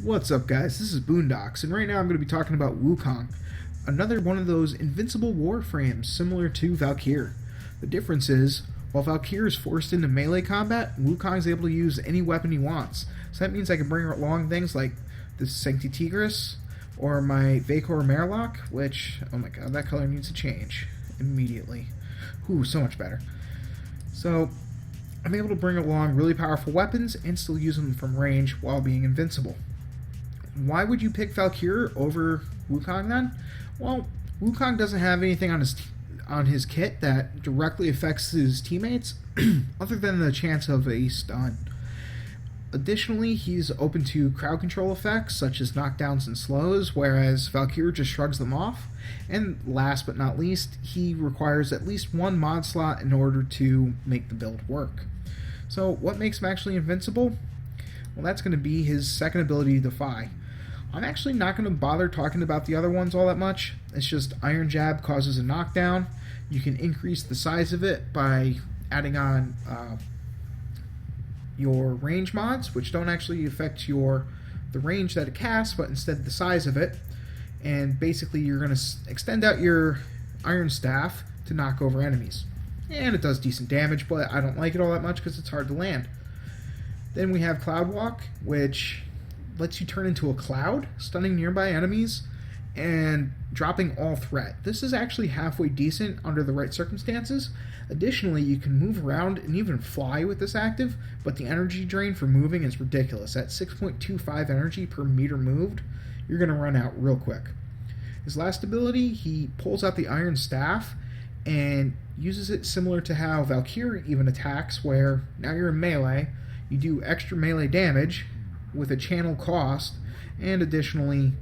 What's up, guys? This is Boondocks, and right now I'm going to be talking about Wukong, another one of those invincible warframes similar to Valkyr. The difference is, while Valkyr is forced into melee combat, Wukong is able to use any weapon he wants. So that means I can bring along things like the Sancti Tigris or my Vacor Merlock, which, oh my god, that color needs to change immediately. Ooh, so much better. So, I'm able to bring along really powerful weapons and still use them from range while being invincible. Why would you pick Valkyr over Wukong then? Well, Wukong doesn't have anything on his kit that directly affects his teammates, other than the chance of a stun. Additionally, he's open to crowd control effects such as knockdowns and slows, whereas Valkyr just shrugs them off. And last but not least, he requires at least one mod slot in order to make the build work. So what makes him actually invincible? Well, that's going to be his second ability, Defy. I'm actually not going to bother talking about the other ones all that much. It's just Iron Jab causes a knockdown. You can increase the size of it by adding on your range mods, which don't actually affect the range that it casts, but instead the size of it. And basically you're going to extend out your Iron Staff to knock over enemies. And it does decent damage, but I don't like it all that much because it's hard to land. Then we have Cloud Walk, which lets you turn into a cloud, stunning nearby enemies and dropping all threat. This is actually halfway decent under the right circumstances. Additionally, you can move around and even fly with this active, but the energy drain for moving is ridiculous. At 6.25 energy per meter moved, you're going to run out real quick. His last ability, he pulls out the Iron Staff and uses it similar to how Valkyr even attacks, where now you're in melee, you do extra melee damage with a channel cost, and additionally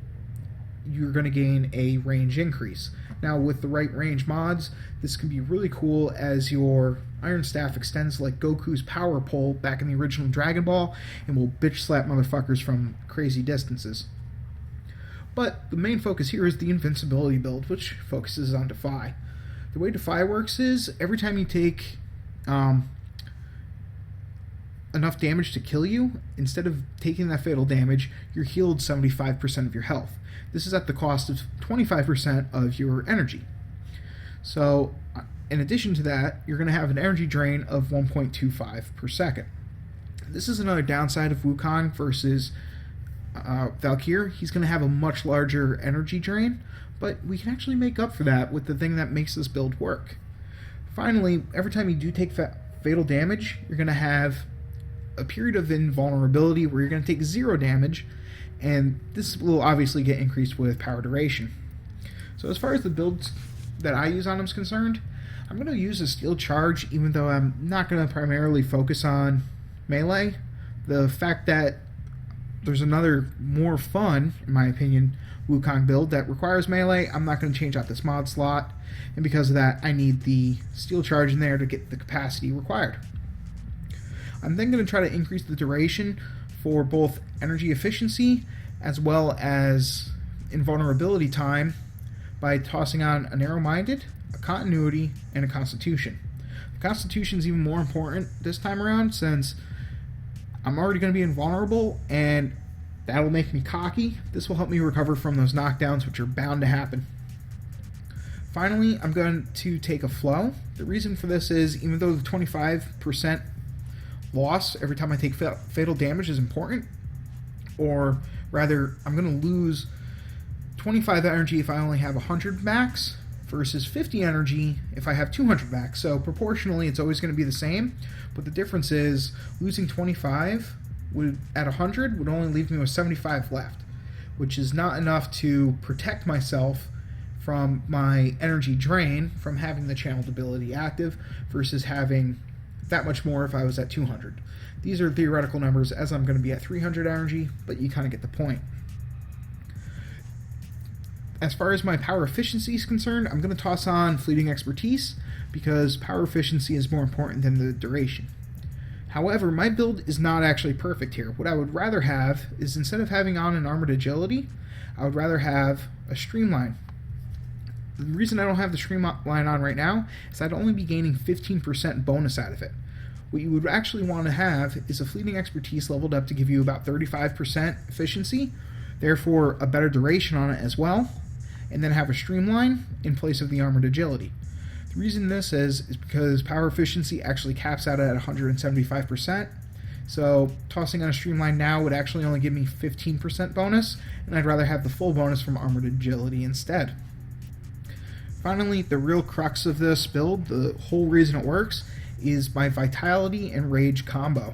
you're going to gain a range increase. Now with the right range mods, this can be really cool as your Iron Staff extends like Goku's power pole back in the original Dragon Ball and will bitch slap motherfuckers from crazy distances. But the main focus here is the invincibility build, which focuses on Defy. The way Defy works is every time you take enough damage to kill you, instead of taking that fatal damage, you're healed 75% of your health. This is at the cost of 25% of your energy. So, in addition to that, you're going to have an energy drain of 1.25 per second. This is another downside of Wukong versus Valkyr. He's going to have a much larger energy drain, but we can actually make up for that with the thing that makes this build work. Finally, every time you do take fatal damage, you're going to have a period of invulnerability where you're going to take 0 damage, and this will obviously get increased with power duration. So as far as the builds that I use on him is concerned, I'm going to use a steel charge, even though I'm not going to primarily focus on melee. The fact that there's another more fun, in my opinion, Wukong build that requires melee, I'm not going to change out this mod slot, and because of that, I need the steel charge in there to get the capacity required. I'm then going to try to increase the duration for both energy efficiency as well as invulnerability time by tossing on a narrow-minded, a continuity, and a constitution. The constitution is even more important this time around since I'm already going to be invulnerable, and that'll make me cocky. This will help me recover from those knockdowns, which are bound to happen. Finally, I'm going to take a flow. The reason for this is, even though the 25% loss every time I take fatal damage is important, or rather, I'm going to lose 25 energy if I only have 100 max versus 50 energy if I have 200 max. So proportionally, it's always going to be the same, but the difference is losing 25 at 100 would only leave me with 75 left, which is not enough to protect myself from my energy drain from having the channeled ability active versus having that much more if I was at 200. These are theoretical numbers as I'm going to be at 300 energy, but you kind of get the point. As far as my power efficiency is concerned, I'm going to toss on Fleeting Expertise because power efficiency is more important than the duration. However, my build is not actually perfect here. What I would rather have is, instead of having on an Armored Agility, I would rather have a Streamline. The reason I don't have the Streamline on right now is I'd only be gaining 15% bonus out of it. What you would actually want to have is a fleeting expertise leveled up to give you about 35% efficiency, therefore a better duration on it as well, and then have a streamline in place of the armored agility. The reason this is because power efficiency actually caps out at 175%, so tossing on a streamline now would actually only give me 15% bonus, and I'd rather have the full bonus from armored agility instead. Finally, the real crux of this build, the whole reason it works, is my Vitality and Rage combo.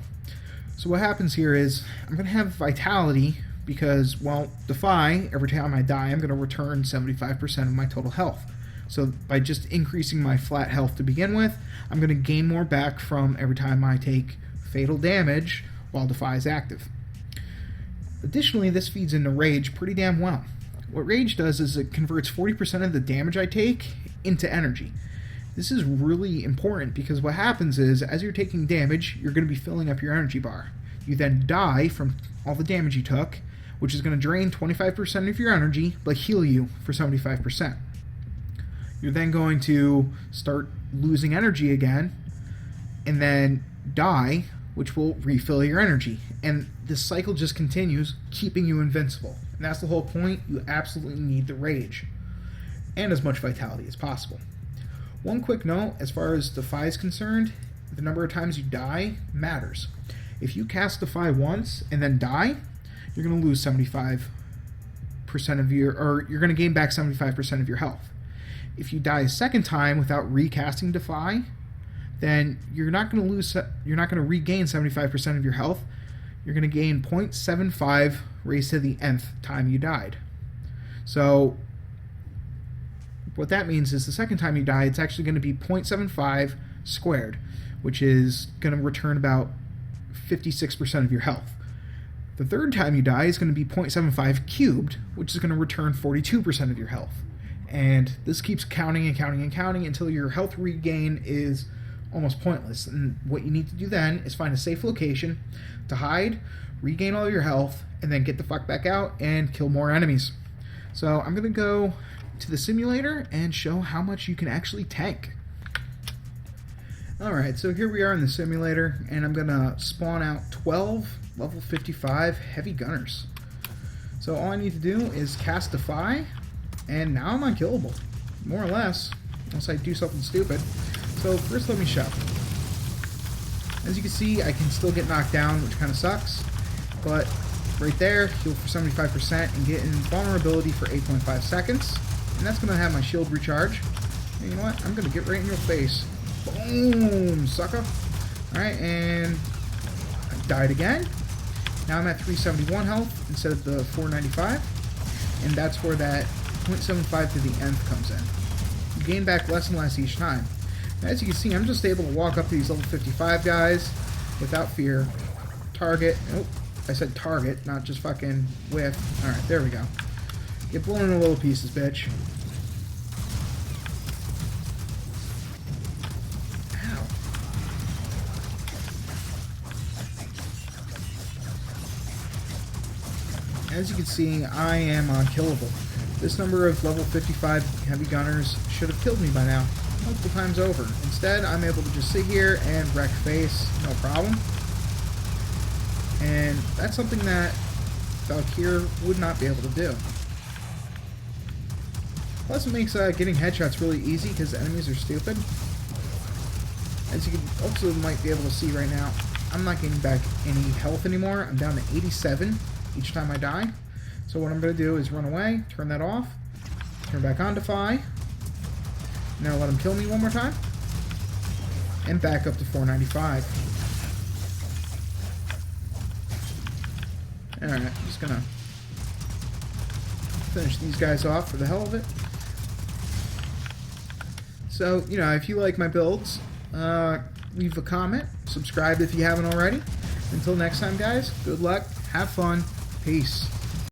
So what happens here is, I'm going to have Vitality because, well, Defy, every time I die, I'm going to return 75% of my total health. So by just increasing my flat health to begin with, I'm going to gain more back from every time I take fatal damage while Defy is active. Additionally, this feeds into Rage pretty damn well. What Rage does is it converts 40% of the damage I take into energy. This is really important because what happens is, as you're taking damage, you're going to be filling up your energy bar. You then die from all the damage you took, which is going to drain 25% of your energy, but heal you for 75%. You're then going to start losing energy again, and then die, which will refill your energy. And this cycle just continues, keeping you invincible. And that's the whole point. You absolutely need the Rage, and as much Vitality as possible. One quick note, as far as Defy is concerned, the number of times you die matters. If you cast Defy once and then die, you're going to lose 75% of your, or you're going to gain back 75% of your health. If you die a second time without recasting Defy, then you're not going to regain 75% of your health. You're going to gain 0.75 raised to the nth time you died. So what that means is the second time you die, it's actually going to be 0.75 squared, which is going to return about 56% of your health. The third time you die is going to be 0.75 cubed, which is going to return 42% of your health. And this keeps counting and counting and counting until your health regain is almost pointless. And what you need to do then is find a safe location to hide, regain all your health, and then get the fuck back out and kill more enemies. So I'm going to go to the simulator and show how much you can actually tank. Alright, so here we are in the simulator, and I'm going to spawn out 12 level 55 heavy gunners. So all I need to do is cast Defy, and now I'm unkillable, more or less, unless I do something stupid. So first let me show. As you can see, I can still get knocked down, which kind of sucks, but right there, heal for 75% and get invulnerability for 8.5 seconds, and that's going to have my shield recharge. And you know what? I'm going to get right in your face. Boom, sucker. Alright, and I died again. Now I'm at 371 health instead of the 495, and that's where that 0.75 to the nth comes in. You gain back less and less each time. Now, as you can see, I'm just able to walk up to these level 55 guys without fear. Target. Oh, I said target, not just fucking whiff. Alright, there we go. Get blown into little pieces, bitch. Ow. As you can see, I am unkillable. This number of level 55 heavy gunners should have killed me by now, multiple times over. Instead, I'm able to just sit here and wreck face, no problem. And that's something that Valkyr would not be able to do. Plus, it makes getting headshots really easy because the enemies are stupid. As you can also might be able to see right now, I'm not getting back any health anymore. I'm down to 87 each time I die. So what I'm going to do is run away, turn that off, turn back on Defy. Now let him kill me one more time. And back up to 495. Alright, I'm just going to finish these guys off for the hell of it. So, you know, if you like my builds, leave a comment, subscribe if you haven't already. Until next time, guys, good luck, have fun, peace.